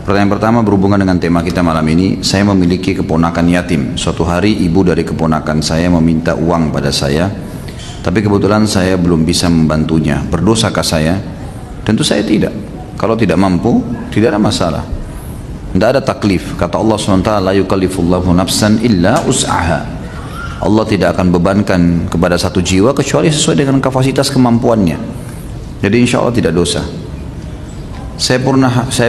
Pertanyaan pertama berhubungan dengan tema kita malam ini. Saya memiliki keponakan yatim. Suatu hari ibu dari keponakan saya meminta uang pada saya, tapi kebetulan saya belum bisa membantunya. Berdosakah saya? Tentu saya tidak. Kalau tidak mampu, tidak ada masalah. Tidak ada taklif. Kata Allah SWT, la yukallifullahu nafsan illa us'aha. Allah tidak akan bebankan kepada satu jiwa kecuali sesuai dengan kapasitas kemampuannya. Jadi insya Allah tidak dosa. Saya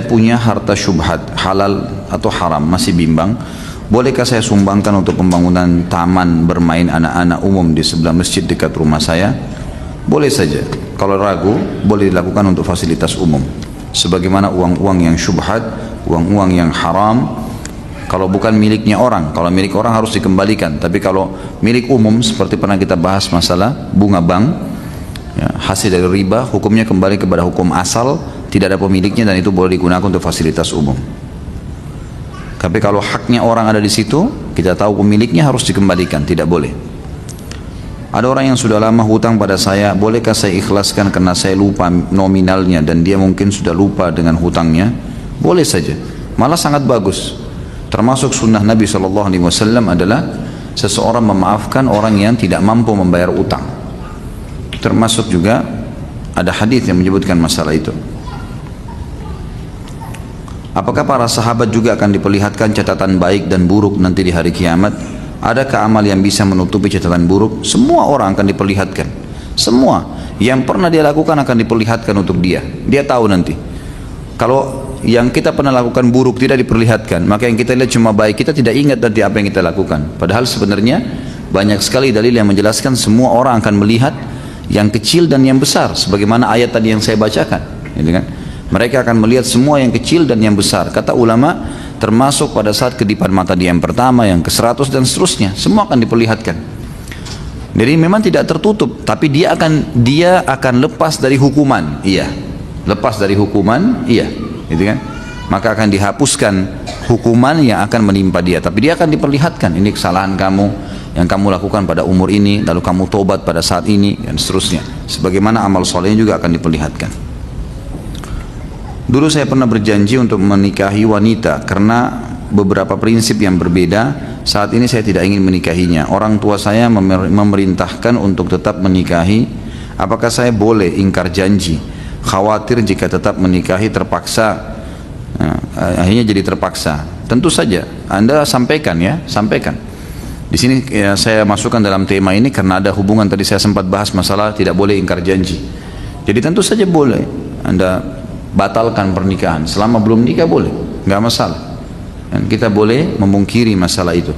punya harta syubhat, halal atau haram, masih bimbang. Bolehkah saya sumbangkan untuk pembangunan taman bermain anak-anak umum di sebelah masjid dekat rumah saya? Boleh saja. Kalau ragu, boleh dilakukan untuk fasilitas umum. Sebagaimana uang-uang yang syubhat, uang-uang yang haram, kalau bukan miliknya orang, kalau milik orang harus dikembalikan. Tapi kalau milik umum, seperti pernah kita bahas masalah bunga bank, ya, hasil dari riba, hukumnya kembali kepada hukum asal, tidak ada pemiliknya dan itu boleh digunakan untuk fasilitas umum. Tapi kalau haknya orang ada di situ, kita tahu pemiliknya harus dikembalikan, tidak boleh. Ada orang yang sudah lama hutang pada saya, bolehkah saya ikhlaskan karena saya lupa nominalnya dan dia mungkin sudah lupa dengan hutangnya? Boleh saja, malah sangat bagus. Termasuk sunnah Nabi SAW adalah seseorang memaafkan orang yang tidak mampu membayar utang. Termasuk juga ada hadis yang menyebutkan masalah itu. Apakah para sahabat juga akan diperlihatkan catatan baik dan buruk nanti di hari kiamat? Adakah amal yang bisa menutupi catatan buruk? Semua orang akan diperlihatkan. Semua yang pernah dia lakukan akan diperlihatkan untuk dia. Dia tahu nanti. Kalau yang kita pernah lakukan buruk tidak diperlihatkan, maka yang kita lihat cuma baik, kita tidak ingat nanti apa yang kita lakukan. Padahal sebenarnya banyak sekali dalil yang menjelaskan semua orang akan melihat yang kecil dan yang besar, sebagaimana ayat tadi yang saya bacakan, gitu kan? Mereka akan melihat semua yang kecil dan yang besar. Kata ulama, termasuk pada saat kedipan mata dia yang pertama, yang ke-100 dan seterusnya, semua akan diperlihatkan. Jadi memang tidak tertutup, tapi dia akan lepas dari hukuman, iya. Lepas dari hukuman, iya, gitu kan? Maka akan dihapuskan hukuman yang akan menimpa dia, tapi dia akan diperlihatkan, ini kesalahan kamu yang kamu lakukan pada umur ini, lalu kamu tobat pada saat ini, dan seterusnya. Sebagaimana amal solehnya juga akan diperlihatkan. Dulu saya pernah berjanji untuk menikahi wanita karena beberapa prinsip yang berbeda. Saat ini saya tidak ingin menikahinya. Orang tua saya memerintahkan untuk tetap menikahi. Apakah saya boleh ingkar janji? Khawatir jika tetap menikahi terpaksa, akhirnya jadi terpaksa. Tentu saja Anda sampaikan, ya, sampaikan. Di sini ya, saya masukkan dalam tema ini karena ada hubungan, tadi saya sempat bahas masalah tidak boleh ingkar janji. Jadi tentu saja boleh Anda batalkan pernikahan, selama belum nikah boleh, nggak masalah. Dan kita boleh memungkiri masalah itu.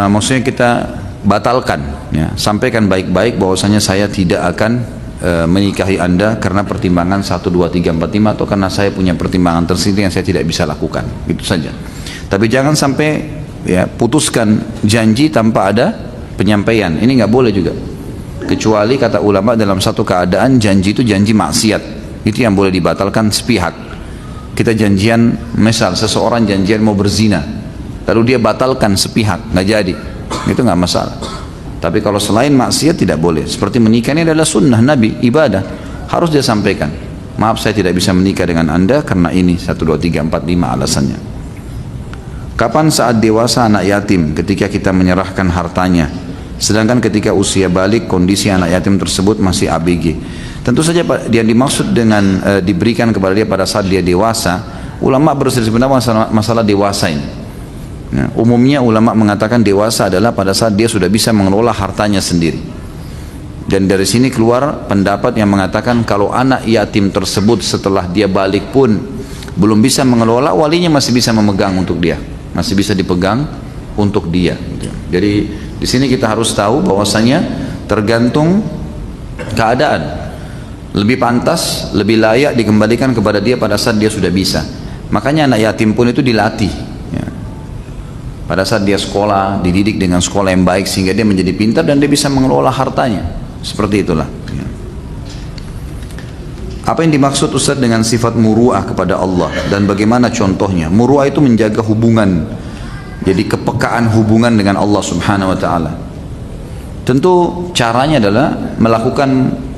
Maksudnya kita batalkan, ya, sampaikan baik-baik bahwasanya saya tidak akan menikahi Anda karena pertimbangan 1, 2, 3, 4, 5 atau karena saya punya pertimbangan tersendiri yang saya tidak bisa lakukan, gitu saja. Tapi jangan sampai, ya, putuskan janji tanpa ada penyampaian. Ini nggak boleh juga. Kecuali kata ulama dalam satu keadaan janji itu janji maksiat. Itu yang boleh dibatalkan sepihak. Kita janjian, misal seseorang janjian mau berzina, lalu dia batalkan sepihak, nggak jadi, itu nggak masalah. Tapi kalau selain maksiat tidak boleh. Seperti menikah ini adalah sunnah Nabi, ibadah, harus dia sampaikan. Maaf saya tidak bisa menikah dengan Anda karena ini 1, 2, 3, 4, 5 alasannya. Kapan saat dewasa anak yatim? Ketika kita menyerahkan hartanya. Sedangkan ketika usia balik kondisi anak yatim tersebut masih ABG. Tentu saja yang dimaksud dengan diberikan kepada dia pada saat dia dewasa, ulama berselisih pendapat masalah dewasa ini. Nah, umumnya ulama mengatakan dewasa adalah pada saat dia sudah bisa mengelola hartanya sendiri. Dan dari sini keluar pendapat yang mengatakan kalau anak yatim tersebut setelah dia balik pun belum bisa mengelola, walinya masih bisa memegang untuk dia, masih bisa dipegang untuk dia. Jadi di sini kita harus tahu bahwasanya tergantung keadaan. Lebih pantas, lebih layak dikembalikan kepada dia pada saat dia sudah bisa. Makanya anak yatim pun itu dilatih, ya. Pada saat dia sekolah, dididik dengan sekolah yang baik sehingga dia menjadi pintar dan dia bisa mengelola hartanya. Seperti itulah, ya. Apa yang dimaksud Ustaz dengan sifat muru'ah kepada Allah dan bagaimana contohnya? Muru'ah itu menjaga hubungan, jadi kepekaan hubungan dengan Allah Subhanahu wa ta'ala. Tentu caranya adalah melakukan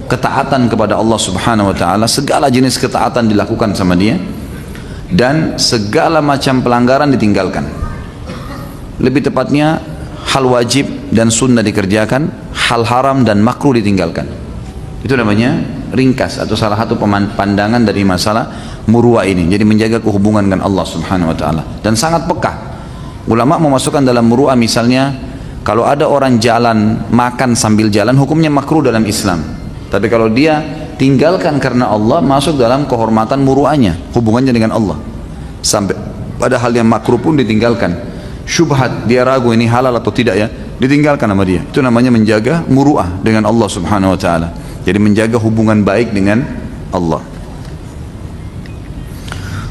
ketaatan kepada Allah Subhanahu wa ta'ala. Segala jenis ketaatan dilakukan sama dia. dan segala macam pelanggaran ditinggalkan. Lebih tepatnya hal wajib dan sunnah dikerjakan, hal haram dan makruh ditinggalkan. Itu namanya ringkas atau salah satu pandangan dari masalah muruah ini. Jadi menjaga kehubungan dengan Allah Subhanahu wa taala dan sangat peka. Ulama memasukkan dalam muruah misalnya kalau ada orang jalan makan sambil jalan hukumnya makruh dalam Islam. Tapi kalau dia tinggalkan karena Allah masuk dalam kehormatan muruahnya, hubungannya dengan Allah. Sampai pada hal yang makruh pun ditinggalkan. Syubhat, dia ragu ini halal atau tidak ya, ditinggalkan sama dia. Itu namanya menjaga muruah dengan Allah Subhanahu wa taala. Jadi menjaga hubungan baik dengan Allah.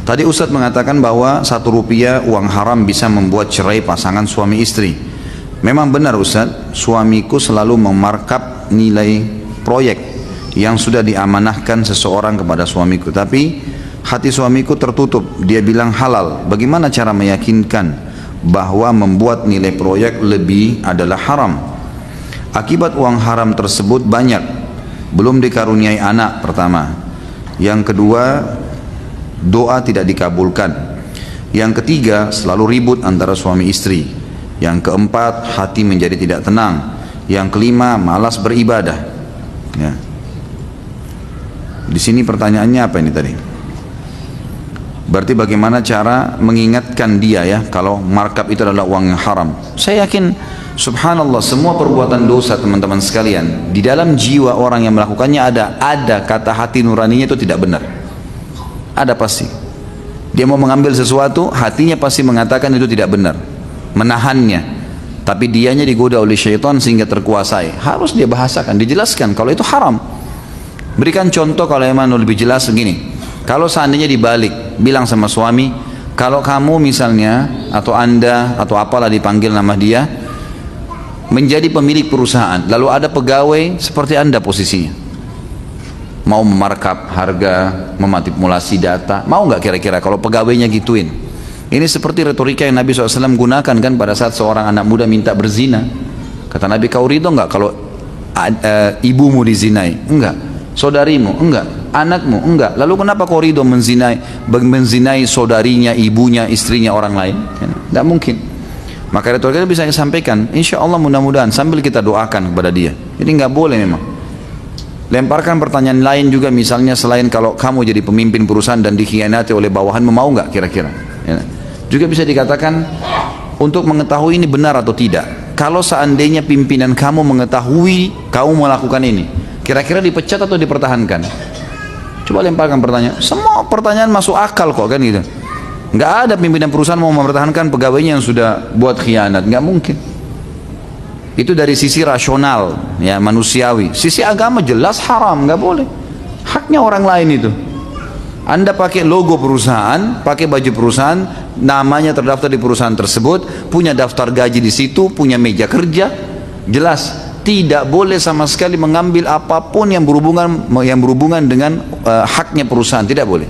Tadi Ustadz mengatakan bahwa 1 rupiah uang haram bisa membuat cerai pasangan suami istri. Memang benar Ustadz, suamiku selalu memarkup nilai proyek yang sudah diamanahkan seseorang kepada suamiku. Tapi hati suamiku tertutup, dia bilang halal. Bagaimana cara meyakinkan bahwa membuat nilai proyek lebih adalah haram? Akibat uang haram tersebut banyak. Belum dikaruniai anak pertama. Yang kedua, doa tidak dikabulkan. Yang ketiga, selalu ribut antara suami istri. Yang keempat, hati menjadi tidak tenang. Yang kelima, malas beribadah. Ya. Di sini pertanyaannya apa ini tadi? Berarti bagaimana cara mengingatkan dia ya kalau markup itu adalah uang yang haram? Saya yakin subhanallah semua perbuatan dosa teman-teman sekalian di dalam jiwa orang yang melakukannya ada kata hati nuraninya itu tidak benar. Ada pasti. Dia mau mengambil sesuatu, hatinya pasti mengatakan itu tidak benar. Menahannya. Tapi dianya digoda oleh syaitan sehingga terkuasai. Harus dia bahasakan, dijelaskan kalau itu haram. Berikan contoh kalau emang lebih jelas begini. Kalau seandainya dibalik, bilang sama suami, kalau kamu misalnya atau anda atau apalah dipanggil nama dia, menjadi pemilik perusahaan, lalu ada pegawai seperti anda posisinya, mau memarkup harga, memanipulasi data, mau nggak kira-kira kalau pegawainya gituin? Ini seperti retorika yang Nabi SAW gunakan kan pada saat seorang anak muda minta berzina. Kata Nabi, kau ridho nggak kalau ibumu dizinai? Enggak. Saudarimu? Enggak. Anakmu? Enggak. Lalu kenapa kau ridho menzinai saudarinya, ibunya, istrinya orang lain? Tidak mungkin. Maka retorika bisa saya sampaikan, insya Allah mudah-mudahan sambil kita doakan kepada dia. Jadi nggak boleh memang. Lemparkan pertanyaan lain juga, misalnya selain kalau kamu jadi pemimpin perusahaan dan dikhianati oleh bawahanmu, mau nggak kira-kira? Ya. Juga bisa dikatakan untuk mengetahui ini benar atau tidak. Kalau seandainya pimpinan kamu mengetahui kamu melakukan ini, kira-kira dipecat atau dipertahankan? Coba lemparkan pertanyaan. Semua pertanyaan masuk akal kok kan gitu. Nggak ada pimpinan perusahaan mau mempertahankan pegawainya yang sudah buat khianat, nggak mungkin. Itu dari sisi rasional, ya manusiawi. Sisi agama jelas haram, nggak boleh. Haknya orang lain itu. Anda pakai logo perusahaan, pakai baju perusahaan, namanya terdaftar di perusahaan tersebut, punya daftar gaji di situ, punya meja kerja, jelas tidak boleh sama sekali mengambil apapun yang berhubungan dengan haknya perusahaan, tidak boleh.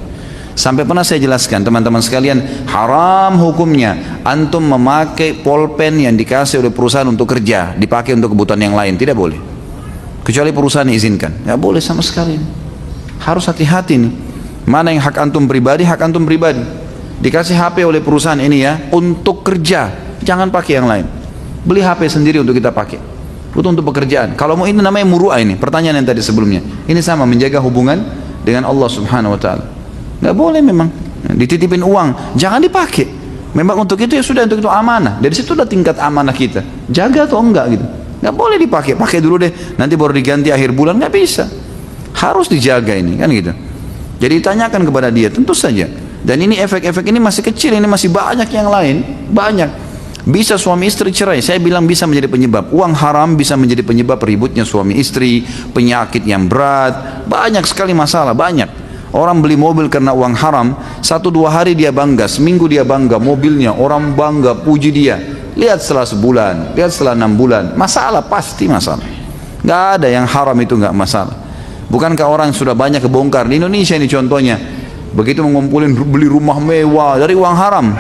Sampai pernah saya jelaskan teman-teman sekalian, haram hukumnya antum memakai pulpen yang dikasih oleh perusahaan untuk kerja, dipakai untuk kebutuhan yang lain, tidak boleh. Kecuali perusahaan izinkan, tidak boleh sama sekali. Harus hati-hati nih. Mana yang hak antum pribadi, hak antum pribadi. Dikasih HP oleh perusahaan ini ya, untuk kerja, jangan pakai yang lain. Beli HP sendiri untuk kita pakai. Itu untuk pekerjaan. Kalau mau ini namanya muru'ah ini, pertanyaan yang tadi sebelumnya. Ini sama, menjaga hubungan dengan Allah Subhanahu wa taala. Nggak boleh memang dititipin uang, jangan dipakai. Memang untuk itu ya sudah, untuk itu amanah. Dari situ udah tingkat amanah kita. Jaga atau enggak gitu. Nggak boleh dipakai, pakai dulu deh. Nanti baru diganti akhir bulan, nggak bisa. Harus dijaga ini kan gitu. Jadi ditanyakan kepada dia, tentu saja. Dan ini efek-efek ini masih kecil, ini masih banyak yang lain, banyak. Bisa suami istri cerai, saya bilang bisa menjadi penyebab. Uang haram bisa menjadi penyebab ributnya suami istri, penyakit yang berat, banyak sekali masalah, banyak. Orang beli mobil karena uang haram, 1-2 hari dia bangga, seminggu dia bangga, mobilnya, orang bangga, puji dia. Lihat setelah sebulan, lihat setelah 6 bulan, masalah, pasti masalah. Nggak ada yang haram itu nggak masalah. Bukankah orang sudah banyak kebongkar, di Indonesia ini contohnya, begitu mengumpulin beli rumah mewah dari uang haram,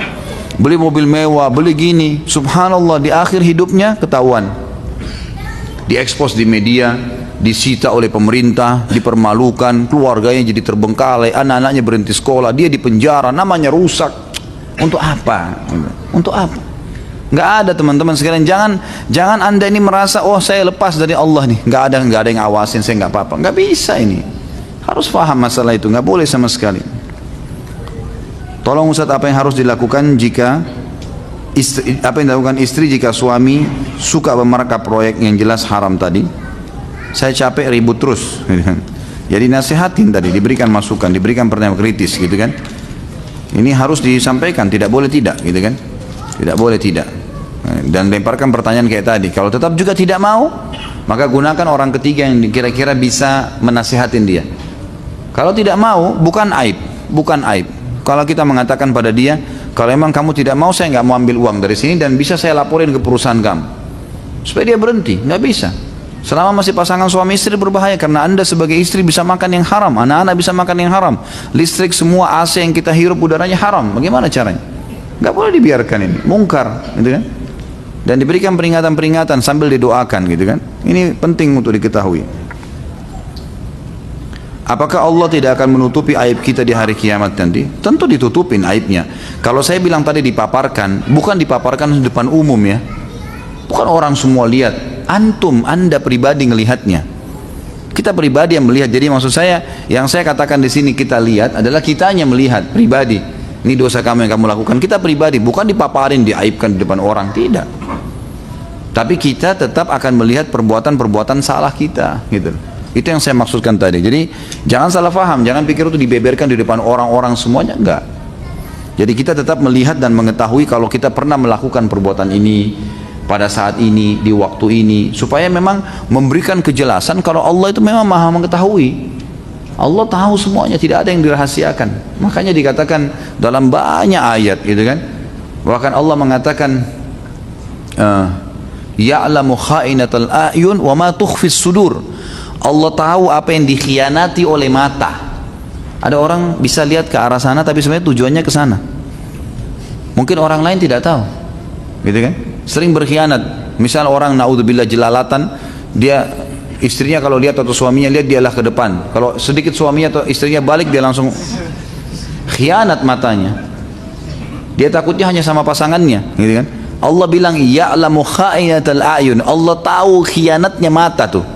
beli mobil mewah, beli gini, subhanallah di akhir hidupnya ketahuan, diekspos di media, disita oleh pemerintah, dipermalukan, keluarganya jadi terbengkalai, anak-anaknya berhenti sekolah, dia di penjara, namanya rusak. Untuk apa? Untuk apa? Nggak ada teman-teman sekalian. Jangan anda ini merasa, oh saya lepas dari Allah nih, nggak ada yang ngawasin saya, nggak apa-apa. Nggak bisa ini. Harus paham masalah itu, nggak boleh sama sekali. Tolong Ustaz, apa yang harus dilakukan jika apa yang dilakukan istri jika suami suka memerkap proyek yang jelas haram tadi? Saya capek ribut terus. Jadi nasihatin tadi, diberikan masukan, diberikan pertanyaan kritis, gitu kan? Ini harus disampaikan, tidak boleh tidak, gitu kan? Tidak boleh tidak. Dan lemparkan pertanyaan kayak tadi. Kalau tetap juga tidak mau, maka gunakan orang ketiga yang kira-kira bisa menasihatin dia. Kalau tidak mau, bukan aib, bukan aib. Kalau kita mengatakan pada dia, kalau emang kamu tidak mau, saya nggak mau ambil uang dari sini dan bisa saya laporin ke perusahaan kamu, supaya dia berhenti. Nggak bisa. Selama masih pasangan suami istri berbahaya, karena anda sebagai istri bisa makan yang haram, anak-anak bisa makan yang haram, listrik semua AC yang kita hirup udaranya haram. Bagaimana caranya? Nggak boleh dibiarkan ini, mungkar, gitu kan? Dan diberikan peringatan-peringatan sambil didoakan, gitu kan? Ini penting untuk diketahui. Apakah Allah tidak akan menutupi aib kita di hari kiamat nanti? Tentu ditutupin aibnya. Kalau saya bilang tadi dipaparkan, bukan dipaparkan di depan umum ya. Bukan orang semua lihat. Antum, anda pribadi ngelihatnya. Kita pribadi yang melihat. Jadi maksud saya, yang saya katakan di sini kita lihat adalah kitanya melihat pribadi. Ini dosa kamu yang kamu lakukan. Kita pribadi, bukan dipaparin, diaibkan di depan orang, tidak. Tapi kita tetap akan melihat perbuatan-perbuatan salah kita, gitu. Itu yang saya maksudkan tadi. Jadi jangan salah faham, jangan pikir itu dibeberkan di depan orang-orang semuanya, enggak. Jadi kita tetap melihat dan mengetahui kalau kita pernah melakukan perbuatan ini pada saat ini, di waktu ini, supaya memang memberikan kejelasan kalau Allah itu memang maha mengetahui. Allah tahu semuanya, tidak ada yang dirahasiakan. Makanya dikatakan dalam banyak ayat, gitu kan. Bahkan Allah mengatakan ya'lamu kha'inatal a'yun wa ma tukhfis sudur. Allah tahu apa yang dikhianati oleh mata. Ada orang bisa lihat ke arah sana tapi sebenarnya tujuannya ke sana. Mungkin orang lain tidak tahu, gitu kan? Sering berkhianat. Misal orang naudzubillah jelalatan, dia istrinya kalau lihat atau suaminya lihat dialah ke depan. Kalau sedikit suaminya atau istrinya balik, dia langsung khianat matanya. Dia takutnya hanya sama pasangannya, gitu kan? Allah bilang ya'lamu kha'inatal a'yun. Allah tahu khianatnya mata tuh.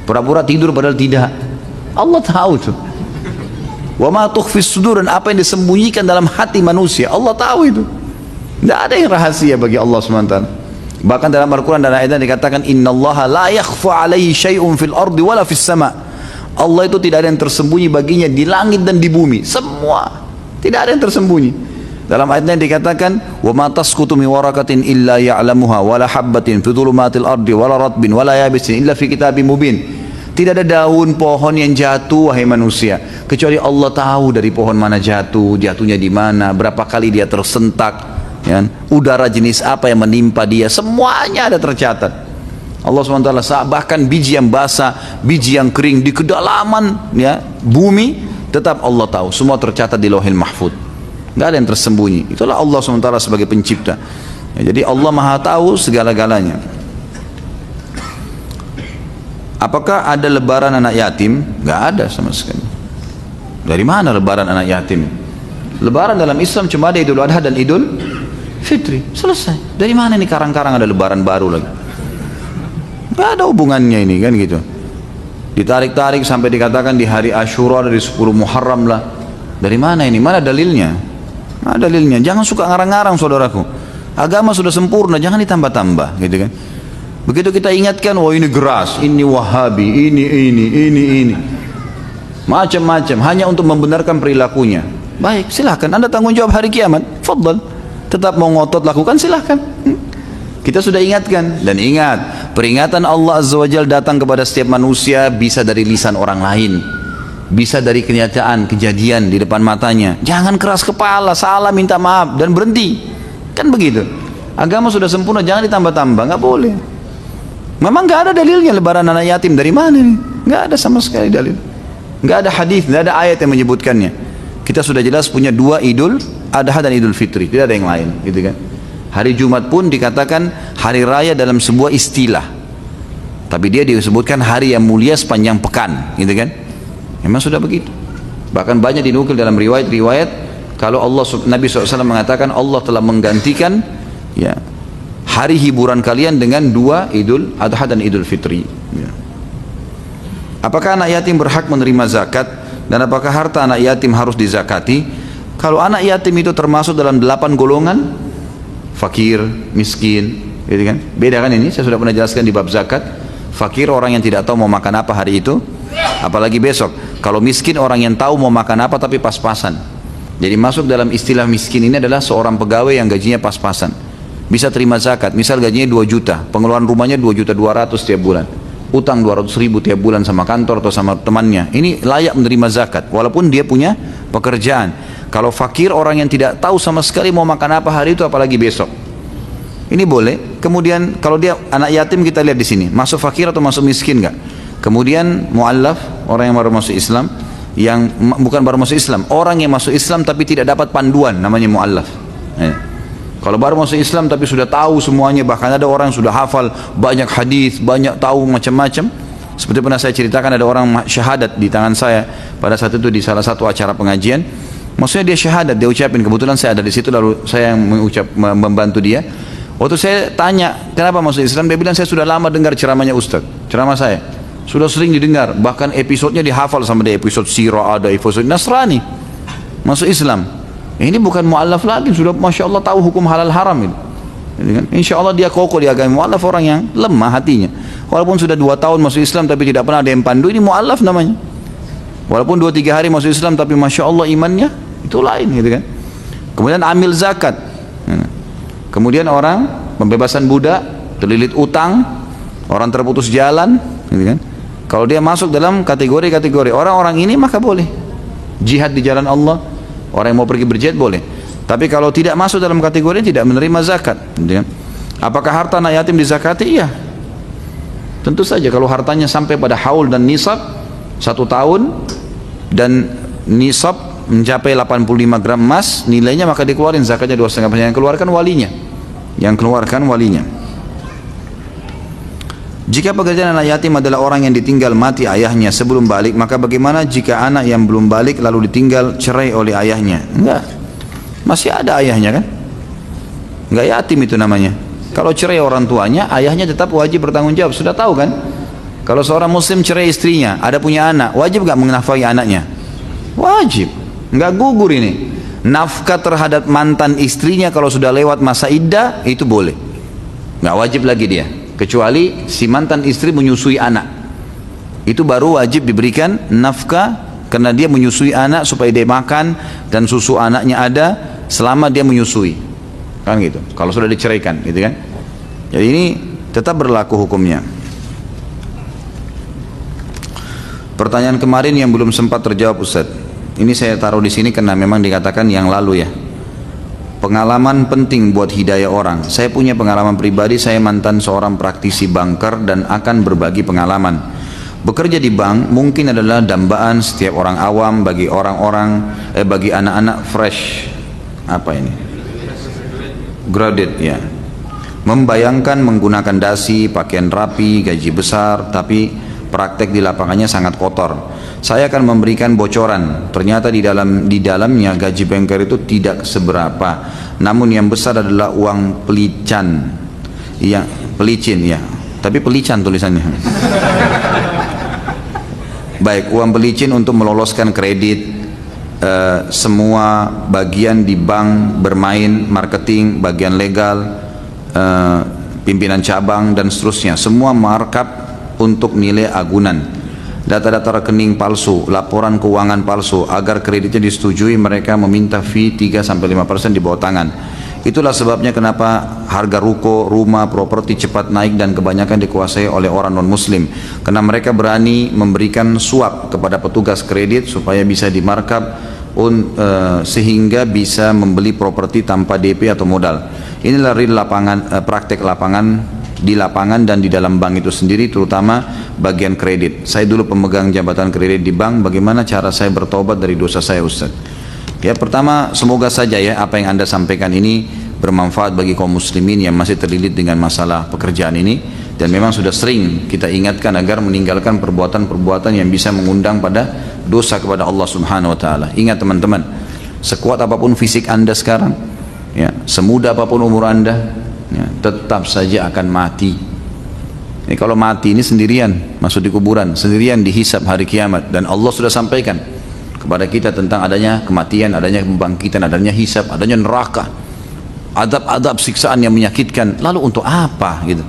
Pura-pura tidur padahal tidak. Allah tahu tuh. Wa ma tukhfis sudur, dan apa yang disembunyikan dalam hati manusia, Allah tahu itu. Tidak ada yang rahasia bagi Allah SWT. Bahkan dalam Al-Quran dan ayat dikatakan innallaha la yakhfa alaihi syai'un fil ardi wala fis sama. Allah itu tidak ada yang tersembunyi baginya di langit dan di bumi. Semua, tidak ada yang tersembunyi. Dalam ayatnya dikatakan wa ma tasqutu min waraqatin illa ya'lamuha wala habbatin fi dhulumatil ardi wala ratbin wala yabisin illa fi kitabim mubin. Tidak ada daun pohon yang jatuh wahai manusia kecuali Allah tahu dari pohon mana jatuh, jatuhnya di mana, berapa kali dia tersentak, ya, udara jenis apa yang menimpa dia, semuanya ada tercatat. Allah SWT bahkan biji yang basah, biji yang kering di kedalaman ya bumi, tetap Allah tahu, semua tercatat di Lauhil Mahfuz. Nggak ada yang tersembunyi. Itulah Allah SWT sebagai pencipta ya, jadi Allah maha tahu segala-galanya. Apakah ada lebaran anak yatim? Nggak ada sama sekali. Dari mana lebaran anak yatim? Lebaran dalam Islam cuma ada Idul Adha dan Idul Fitri, selesai. Dari mana ini karang-karang ada lebaran baru lagi? Nggak ada hubungannya ini kan gitu. Ditarik-tarik sampai dikatakan di hari Asyura dari 10 Muharram lah. Dari mana ini? Mana dalilnya? Ada dalilnya. Jangan suka ngarang-ngarang saudaraku. Agama sudah sempurna, jangan ditambah-tambah, gitu kan? Begitu kita ingatkan, wah ini geras, ini Wahabi, ini, macam-macam, hanya untuk membenarkan perilakunya. Baik, silahkan. Anda tanggung jawab hari kiamat. Fadl. Tetap mau ngotot lakukan, silahkan. Kita sudah ingatkan. Dan ingat, peringatan Allah Azza wa Jalla datang kepada setiap manusia bisa dari lisan orang lain, bisa dari kenyataan, kejadian di depan matanya. Jangan keras kepala, salah minta maaf dan berhenti. Kan begitu. Agama sudah sempurna, jangan ditambah-tambah, nggak boleh. Memang nggak ada dalilnya lebaran anak yatim, dari mana nih? Nggak ada sama sekali dalil. Nggak ada hadis, nggak ada ayat yang menyebutkannya. Kita sudah jelas punya dua Idul Adha dan Idul Fitri, tidak ada yang lain, gitu kan? Hari Jumat pun dikatakan hari raya dalam sebuah istilah. Tapi dia disebutkan hari yang mulia sepanjang pekan, gitu kan? Memang sudah begitu. Bahkan banyak dinukil dalam riwayat-riwayat kalau Nabi SAW mengatakan Allah telah menggantikan ya hari hiburan kalian dengan 2 Idul Adha dan Idul Fitri. Ya. Apakah anak yatim berhak menerima zakat dan apakah harta anak yatim harus dizakati? Kalau anak yatim itu termasuk dalam 8 golongan, fakir, miskin, gitu kan? Beda kan ini? Saya sudah pernah jelaskan di bab zakat. Fakir orang yang tidak tahu mau makan apa hari itu, apalagi besok. Kalau miskin orang yang tahu mau makan apa tapi pas-pasan. Jadi masuk dalam istilah miskin ini adalah seorang pegawai yang gajinya pas-pasan, bisa terima zakat. Misal gajinya 2 juta, pengeluaran rumahnya 2.200.000 tiap bulan, utang 200.000 tiap bulan sama kantor atau sama temannya. Ini layak menerima zakat walaupun dia punya pekerjaan. Kalau fakir orang yang tidak tahu sama sekali mau makan apa hari itu apalagi besok, ini boleh. Kemudian kalau dia anak yatim, kita lihat di sini masuk fakir atau masuk miskin enggak. Kemudian mu'allaf, orang yang baru masuk Islam, yang bukan baru masuk Islam, orang yang masuk Islam tapi tidak dapat panduan, namanya mu'allaf. Kalau baru masuk Islam tapi sudah tahu semuanya, bahkan ada orang yang sudah hafal banyak hadis, banyak tahu macam-macam. Seperti pernah saya ceritakan, ada orang syahadat di tangan saya pada saat itu di salah satu acara pengajian. Maksudnya dia syahadat, dia ucapin. Kebetulan saya ada di situ, lalu saya yang membantu dia. Waktu saya tanya kenapa masuk Islam, dia bilang saya sudah lama dengar ceramahnya Ustaz, ceramah saya sudah sering didengar, bahkan episodenya dihafal sama dia, episode sirah, ada episode Nasrani, masuk Islam. Ini bukan mu'allaf lagi, sudah Masya Allah tahu hukum halal haram ini. Insya Allah dia kokoh di agama. Mu'allaf orang yang lemah hatinya, walaupun sudah 2 tahun masuk Islam tapi tidak pernah ada yang pandu, ini mu'allaf namanya. Walaupun 2-3 hari masuk Islam tapi Masya Allah imannya itu lain, gitu kan. Kemudian amil zakat. Kemudian orang pembebasan budak, terlilit utang, orang terputus jalan, gitu kan. Kalau dia masuk dalam kategori-kategori orang-orang ini maka boleh jihad di jalan Allah. Orang yang mau pergi berjihad boleh. Tapi kalau tidak masuk dalam kategori ini, tidak menerima zakat, gitu kan. Apakah harta anak yatim dizakati? Iya. Tentu saja kalau hartanya sampai pada haul dan nisab 1 tahun dan nisab mencapai 85 gram emas nilainya, maka dikeluarin zakatnya 2,5%. Yang keluarkan walinya, Jika pekerjaan anak yatim adalah orang yang ditinggal mati ayahnya sebelum balik, maka bagaimana jika anak yang belum balik lalu ditinggal cerai oleh ayahnya? Enggak, masih ada ayahnya kan, enggak yatim itu namanya. Kalau cerai orang tuanya, ayahnya tetap wajib bertanggung jawab. Sudah tahu kan, kalau seorang muslim cerai istrinya, ada punya anak, wajib enggak menafkahi anaknya? Wajib, enggak gugur ini. Nafkah terhadap mantan istrinya kalau sudah lewat masa iddah itu boleh, enggak wajib lagi dia, kecuali si mantan istri menyusui anak, itu baru wajib diberikan nafkah karena dia menyusui anak supaya dia makan dan susu anaknya ada selama dia menyusui, kan gitu. Kalau sudah diceraikan, gitu kan. Jadi ini tetap berlaku hukumnya. Pertanyaan kemarin yang belum sempat terjawab Ustaz, ini saya taruh di sini karena memang dikatakan yang lalu ya. Pengalaman penting buat hidayah orang. Saya punya pengalaman pribadi, saya mantan seorang praktisi banker dan akan berbagi pengalaman. Bekerja di bank mungkin adalah dambaan setiap orang awam bagi bagi anak-anak fresh, apa ini? Graduate ya. Membayangkan menggunakan dasi, pakaian rapi, gaji besar, tapi praktek di lapangannya sangat kotor. Saya akan memberikan bocoran. Ternyata di dalamnya gaji banker itu tidak seberapa. Namun yang besar adalah uang pelicin ya. Tapi pelican tulisannya. Baik, uang pelicin untuk meloloskan kredit, semua bagian di bank bermain, marketing, bagian legal, pimpinan cabang dan seterusnya. Semua markup untuk nilai agunan. Data-data rekening palsu, laporan keuangan palsu. Agar kreditnya disetujui, mereka meminta fee 3-5% di bawah tangan. Itulah sebabnya kenapa harga ruko, rumah, properti cepat naik dan kebanyakan dikuasai oleh orang non-muslim. Karena mereka berani memberikan suap kepada petugas kredit supaya bisa dimarkup sehingga bisa membeli properti tanpa DP atau modal. Inilah real praktek lapangan di lapangan dan di dalam bank itu sendiri, terutama bagian kredit. Saya dulu pemegang jabatan kredit di bank. Bagaimana cara saya bertobat dari dosa saya Ustaz? Ya, pertama semoga saja ya apa yang Anda sampaikan ini bermanfaat bagi kaum muslimin yang masih terlilit dengan masalah pekerjaan ini. Dan memang sudah sering kita ingatkan agar meninggalkan perbuatan-perbuatan yang bisa mengundang pada dosa kepada Allah Subhanahu wa taala. Ingat teman-teman, sekuat apapun fisik Anda sekarang, ya, semuda apapun umur Anda, ya, tetap saja akan mati. Ini kalau mati ini sendirian, masuk di kuburan, sendirian dihisab hari kiamat, dan Allah sudah sampaikan kepada kita tentang adanya kematian, adanya pembangkitan, adanya hisab, adanya neraka, adab-adab siksaan yang menyakitkan. Lalu untuk apa gitu?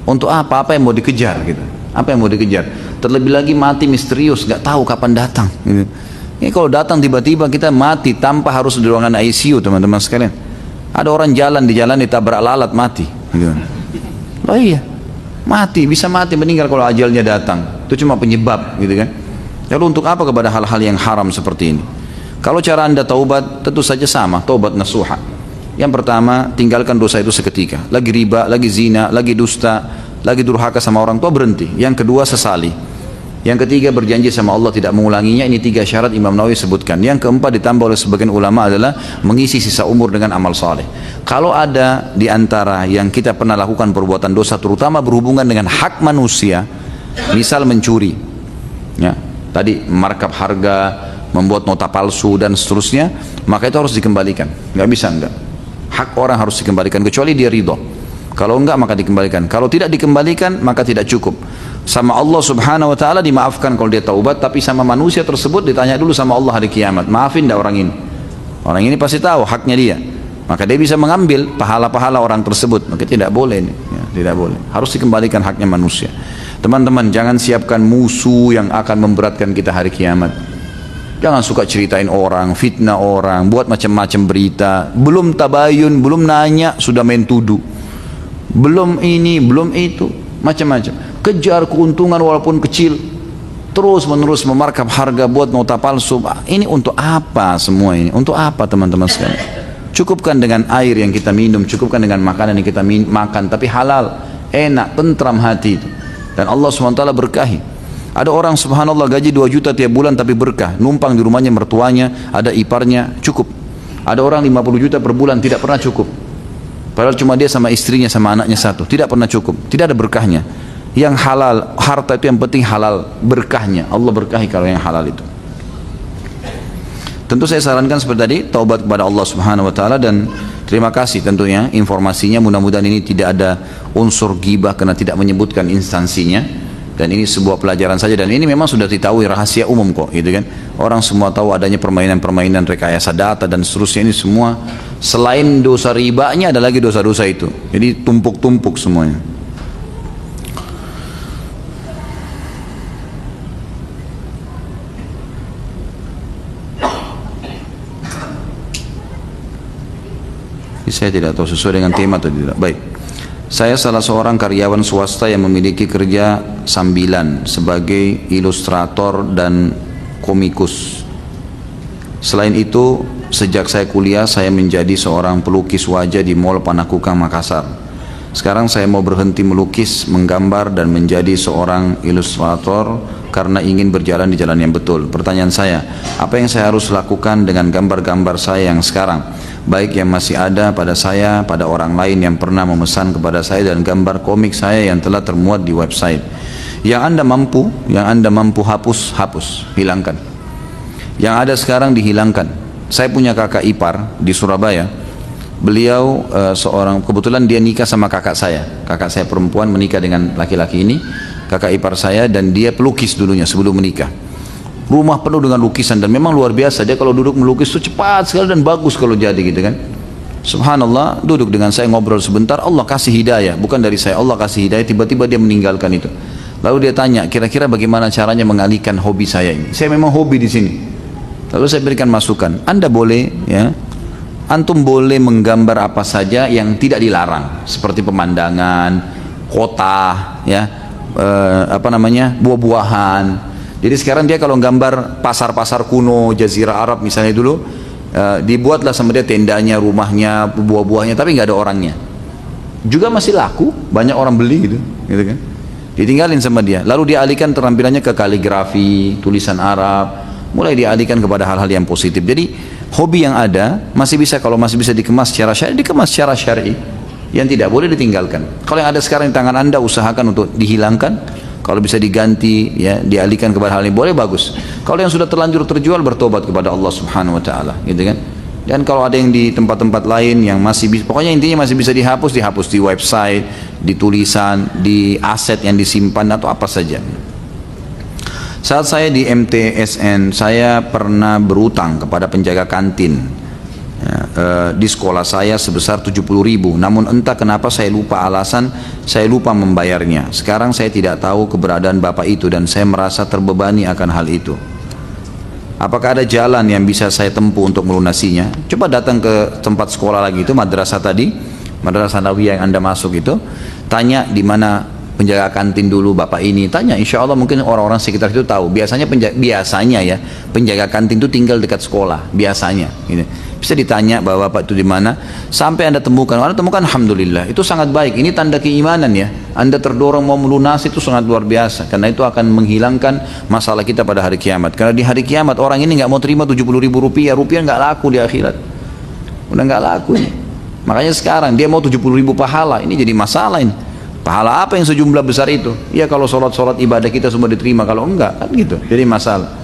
Untuk apa? Apa yang mau dikejar gitu? Apa yang mau dikejar? Terlebih lagi mati misterius, nggak tahu kapan datang gitu. Ini kalau datang tiba-tiba kita mati tanpa harus di ruangan ICU, teman-teman sekalian. Ada orang jalan di jalan ditabrak lalat mati gitu. Oh iya, mati, bisa mati, meninggal kalau ajalnya datang. Itu cuma penyebab gitu kan. Lalu untuk apa kepada hal-hal yang haram seperti ini? Kalau cara Anda taubat, tentu saja sama, taubat nasuha. Yang pertama, tinggalkan dosa itu seketika. Lagi riba, lagi zina, lagi dusta, lagi durhaka sama orang tua, berhenti. Yang kedua, sesali. Yang ketiga, berjanji sama Allah tidak mengulanginya. Ini 3 syarat Imam Nawawi sebutkan. Yang keempat ditambah oleh sebagian ulama adalah mengisi sisa umur dengan amal saleh. Kalau ada di antara yang kita pernah lakukan perbuatan dosa, terutama berhubungan dengan hak manusia, misal mencuri, ya, tadi markup harga, membuat nota palsu dan seterusnya, maka itu harus dikembalikan. Nggak bisa enggak. Hak orang harus dikembalikan kecuali dia ridho. Kalau enggak maka dikembalikan. Kalau tidak dikembalikan maka tidak cukup. Sama Allah Subhanahu wa taala dimaafkan kalau dia taubat, tapi sama manusia tersebut ditanya dulu sama Allah hari kiamat, maafin enggak orang ini? Orang ini pasti tahu haknya dia. Maka dia bisa mengambil pahala-pahala orang tersebut. Maka tidak boleh ini, ya, tidak boleh. Harus dikembalikan haknya manusia. Teman-teman, jangan siapkan musuh yang akan memberatkan kita hari kiamat. Jangan suka ceritain orang, fitnah orang, buat macam-macam berita. Belum tabayun, belum nanya, sudah main tuduh. Belum ini, belum itu, macam-macam. Kejar keuntungan walaupun kecil. Terus menerus memarkup harga, buat nota palsu. Ini untuk apa semua ini? Untuk apa teman-teman sekalian? Cukupkan dengan air yang kita minum, cukupkan dengan makanan yang kita makan, tapi halal, enak, tentram hati itu. Dan Allah SWT berkahi. Ada orang subhanallah gaji 2 juta tiap bulan tapi berkah, numpang di rumahnya mertuanya, ada iparnya, cukup. Ada orang 50 juta per bulan tidak pernah cukup. Padahal cuma dia sama istrinya sama anaknya satu, tidak pernah cukup, tidak ada berkahnya. Yang halal, harta itu yang penting halal, berkahnya. Allah berkahi kalau yang halal itu. Tentu saya sarankan seperti tadi, taubat kepada Allah Subhanahu wa taala, dan terima kasih tentunya informasinya. Mudah-mudahan ini tidak ada unsur ghibah karena tidak menyebutkan instansinya. Dan ini sebuah pelajaran saja, dan ini memang sudah diketahui rahasia umum kok, gitu kan. Orang semua tahu adanya permainan-permainan rekayasa data dan seterusnya. Ini semua selain dosa ribanya ada lagi dosa-dosa itu. Jadi tumpuk-tumpuk semuanya. Saya tidak tahu sesuai dengan tema atau tidak. Baik. Saya salah seorang karyawan swasta yang memiliki kerja sambilan sebagai ilustrator dan komikus. Selain itu, sejak saya kuliah saya menjadi seorang pelukis wajah di Mall Panakukang Makassar. Sekarang saya mau berhenti melukis, menggambar dan menjadi seorang ilustrator karena ingin berjalan di jalan yang betul. Pertanyaan saya, apa yang saya harus lakukan dengan gambar-gambar saya yang sekarang? Baik yang masih ada pada saya, pada orang lain yang pernah memesan kepada saya, dan gambar komik saya yang telah termuat di website. Yang Anda mampu hapus, hilangkan. Yang ada sekarang dihilangkan. Saya punya kakak ipar di Surabaya. Beliau seorang, kebetulan dia nikah sama kakak saya perempuan menikah dengan laki-laki ini, kakak ipar saya, dan dia pelukis dulunya sebelum menikah. Rumah penuh dengan lukisan, dan memang luar biasa, dia kalau duduk melukis itu cepat sekali dan bagus kalau jadi gitu kan. Subhanallah, duduk dengan saya ngobrol sebentar, Allah kasih hidayah, bukan dari saya, Allah kasih hidayah, tiba-tiba dia meninggalkan itu. Lalu dia tanya, kira-kira bagaimana caranya mengalihkan hobi saya ini? Saya memang hobi di sini. Lalu saya berikan masukan, Anda boleh, ya, antum boleh menggambar apa saja yang tidak dilarang, seperti pemandangan, kota, ya, buah-buahan. Jadi sekarang dia kalau gambar pasar-pasar kuno, Jazirah Arab misalnya dulu, dibuatlah sama dia tendanya, rumahnya, buah-buahnya, tapi nggak ada orangnya. Juga masih laku, banyak orang beli gitu kan. Ditinggalin sama dia. Lalu dia alihkan terampilannya ke kaligrafi, tulisan Arab, mulai dialihkan kepada hal-hal yang positif. Jadi hobi yang ada masih bisa, kalau masih bisa dikemas secara syar'i, dikemas secara syar'i. yang tidak boleh ditinggalkan. Kalau yang ada sekarang di tangan Anda, usahakan untuk dihilangkan. Kalau bisa diganti, ya, dialihkan kepada hal yang boleh, bagus. Kalau yang sudah terlanjur terjual, bertobat kepada Allah Subhanahu Wa Taala, gitu kan. Dan kalau ada yang di tempat-tempat lain yang masih bisa, pokoknya intinya masih bisa dihapus, dihapus di website, di tulisan, di aset yang disimpan atau apa saja. Saat saya di MTSN, saya pernah berutang kepada penjaga kantin di sekolah saya sebesar 70.000. Namun entah kenapa saya lupa alasan, saya lupa membayarnya. Sekarang saya tidak tahu keberadaan bapak itu dan saya merasa terbebani akan hal itu. Apakah ada jalan yang bisa saya tempuh untuk melunasinya? Coba datang ke tempat sekolah lagi itu, madrasah tadi, madrasah Nawiyah yang Anda masuk itu, tanya di mana penjaga kantin dulu bapak ini, tanya, insya Allah mungkin orang-orang sekitar itu tahu. Biasanya ya penjaga kantin itu tinggal dekat sekolah biasanya, gitu. Bisa ditanya bahwa bapak itu di mana, sampai Anda temukan. Anda temukan, alhamdulillah, itu sangat baik. Ini tanda keimanan ya. Anda terdorong mau melunasi, itu sangat luar biasa, karena itu akan menghilangkan masalah kita pada hari kiamat. Karena di hari kiamat orang ini nggak mau terima 70.000 rupiah, rupiah nggak laku di akhirat, udah nggak laku ini. Makanya sekarang dia mau 70.000 pahala, ini jadi masalah ini. Pahala apa yang sejumlah besar itu? Ya kalau sholat ibadah kita semua diterima, kalau enggak kan gitu, jadi masalah.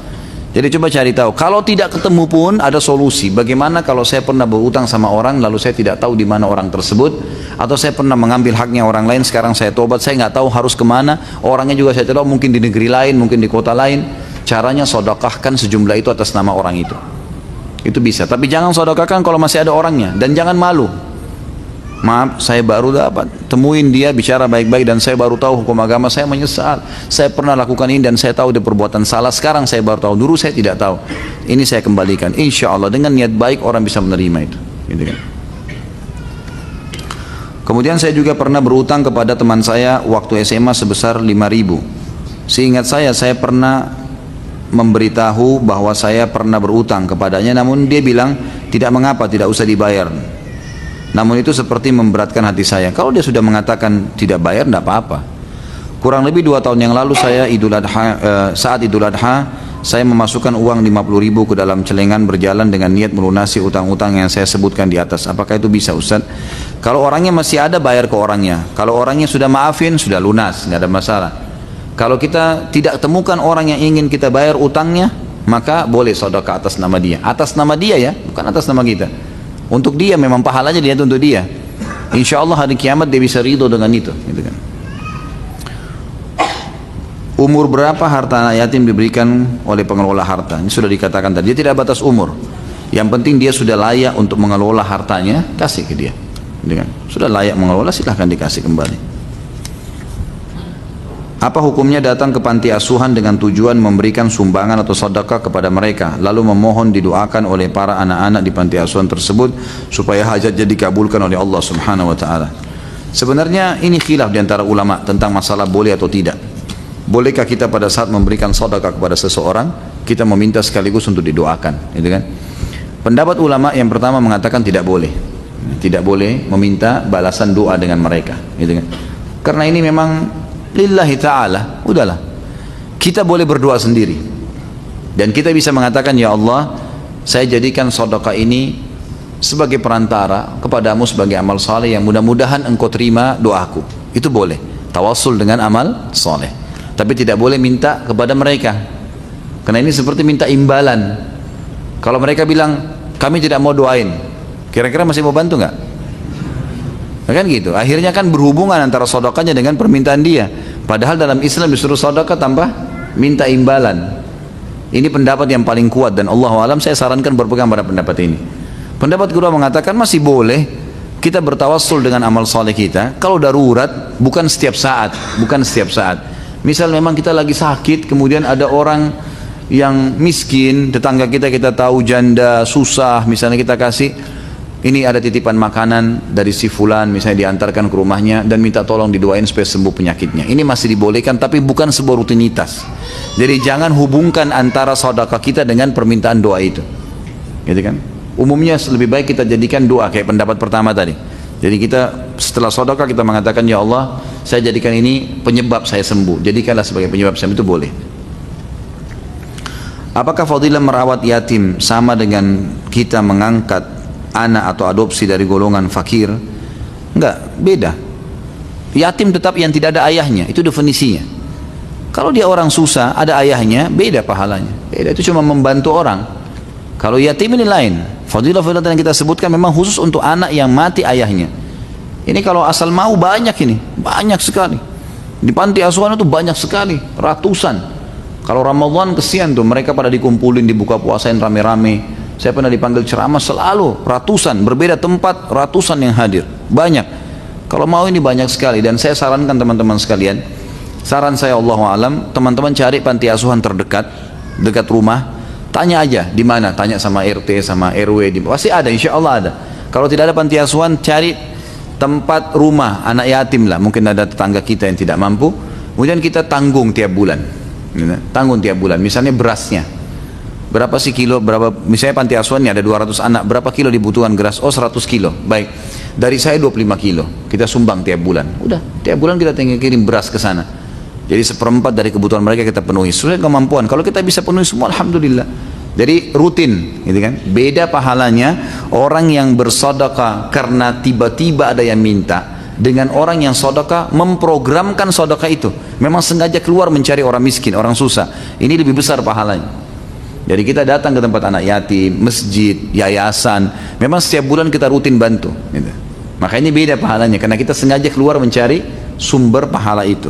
Jadi coba cari tahu. Kalau tidak ketemu pun ada solusi. Bagaimana kalau saya pernah berutang sama orang, lalu saya tidak tahu di mana orang tersebut, atau saya pernah mengambil haknya orang lain, sekarang saya tobat, saya nggak tahu harus kemana. Orangnya juga saya tidak tahu, mungkin di negeri lain, mungkin di kota lain. Caranya sodakahkan sejumlah itu atas nama orang itu. Itu bisa. Tapi jangan sodakahkan kalau masih ada orangnya, dan jangan malu. Maaf, saya baru dapat, temuin dia, bicara baik-baik, dan saya baru tahu hukum agama, saya menyesal, saya pernah lakukan ini dan saya tahu dia perbuatan salah, sekarang saya baru tahu, dulu saya tidak tahu, ini saya kembalikan, insya Allah dengan niat baik orang bisa menerima itu, gitu kan. Kemudian saya juga pernah berutang kepada teman saya waktu SMA sebesar 5.000. Seingat saya pernah memberitahu bahwa saya pernah berutang kepadanya, namun dia bilang tidak mengapa, tidak usah dibayar. Namun itu seperti memberatkan hati saya. Kalau dia sudah mengatakan tidak bayar, tidak apa-apa. Kurang lebih 2 tahun yang lalu saya saat Idul Adha, saya memasukkan uang 50.000 ke dalam celengan berjalan dengan niat melunasi utang-utang yang saya sebutkan di atas. Apakah itu bisa, Ustaz? Kalau orangnya masih ada, bayar ke orangnya. Kalau orangnya sudah maafin, sudah lunas, nggak ada masalah. Kalau kita tidak temukan orang yang ingin kita bayar utangnya, maka boleh sedekah atas nama dia. Atas nama dia ya, bukan atas nama kita. Untuk dia, memang pahalanya dia untuk dia. Insya Allah hari kiamat dia bisa ridho dengan itu, gitu kan. Umur berapa harta anak yatim diberikan oleh pengelola harta? Ini sudah dikatakan tadi, dia tidak batas umur. Yang penting dia sudah layak untuk mengelola hartanya, kasih ke dia, gitu kan. Sudah layak mengelola, silahkan dikasih kembali. Apa hukumnya datang ke panti asuhan dengan tujuan memberikan sumbangan atau sedekah kepada mereka, lalu memohon didoakan oleh para anak-anak di panti asuhan tersebut supaya hajatnya dikabulkan oleh Allah Subhanahu Wa Taala? Sebenarnya ini khilaf di antara ulama tentang masalah boleh atau tidak. Bolehkah kita pada saat memberikan sedekah kepada seseorang, kita meminta sekaligus untuk didoakan, gitu kan? Pendapat ulama yang pertama mengatakan tidak boleh meminta balasan doa dengan mereka, gitu kan? Karena ini memang lillahi ta'ala, udahlah, kita boleh berdoa sendiri dan kita bisa mengatakan, ya Allah, saya jadikan sedekah ini sebagai perantara kepadamu sebagai amal saleh yang mudah-mudahan engkau terima doaku. Itu boleh tawassul dengan amal saleh, tapi tidak boleh minta kepada mereka, karena ini seperti minta imbalan. Kalau mereka bilang kami tidak mau doain, kira-kira masih mau bantu nggak? Kan gitu, akhirnya kan berhubungan antara sedekahnya dengan permintaan dia. Padahal dalam Islam disuruh sedekah tanpa minta imbalan. Ini pendapat yang paling kuat dan Allahu alam saya sarankan berpegang pada pendapat ini. Pendapat kedua mengatakan masih boleh kita bertawassul dengan amal soleh kita kalau darurat, bukan setiap saat. Misal memang kita lagi sakit, kemudian ada orang yang miskin, tetangga kita tahu janda, susah, misalnya kita kasih, ini ada titipan makanan dari si fulan, misalnya diantarkan ke rumahnya dan minta tolong didoain supaya sembuh penyakitnya. Ini masih dibolehkan, tapi bukan sebuah rutinitas. Jadi jangan hubungkan antara sedekah kita dengan permintaan doa itu, gitu kan? Umumnya lebih baik kita jadikan doa kayak pendapat pertama tadi. Jadi kita setelah sedekah kita mengatakan, ya Allah, saya jadikan ini penyebab saya sembuh. Jadikanlah sebagai penyebab saya, itu boleh. Apakah fadilah merawat yatim sama dengan kita mengangkat anak atau adopsi dari golongan fakir? Enggak, beda. Yatim tetap yang tidak ada ayahnya, itu definisinya. Kalau dia orang susah, ada ayahnya, beda pahalanya. Beda, itu cuma membantu orang. Kalau yatim ini lain. Fadilah-fadilah yang kita sebutkan memang khusus untuk anak yang mati ayahnya. Ini kalau asal mau banyak ini, banyak sekali. Di panti asuhan itu banyak sekali, ratusan. Kalau Ramadan kesian tuh, mereka pada dikumpulin, dibuka puasain rame-rame. Saya pernah dipanggil ceramah selalu, ratusan, berbeda tempat, ratusan yang hadir. Banyak. Kalau mau ini banyak sekali, dan saya sarankan teman-teman sekalian, saran saya Allahu alam, teman-teman cari panti asuhan terdekat, dekat rumah, tanya aja di mana, tanya sama RT, sama RW, pasti ada, insya Allah ada. Kalau tidak ada panti asuhan, cari tempat rumah anak yatim lah, mungkin ada tetangga kita yang tidak mampu, kemudian kita tanggung tiap bulan, tanggung tiap bulan, misalnya berasnya, berapa sih kilo, berapa, misalnya panti asuhannya ada 200 anak, berapa kilo dibutuhkan beras, oh 100 kilo, baik, dari saya 25 kilo, kita sumbang tiap bulan, udah, tiap bulan kita tinggal kirim beras ke sana, jadi 1/4 dari kebutuhan mereka kita penuhi, sesuai kemampuan, kalau kita bisa penuhi semua, alhamdulillah. Jadi rutin, gitu kan? Beda pahalanya orang yang bersedekah karena tiba-tiba ada yang minta, dengan orang yang sedekah memprogramkan sedekah itu. Memang sengaja keluar mencari orang miskin, orang susah. Ini lebih besar pahalanya. Jadi kita datang ke tempat anak yatim, masjid, yayasan. Memang setiap bulan kita rutin bantu. Gitu. Makanya beda pahalanya, karena kita sengaja keluar mencari sumber pahala itu.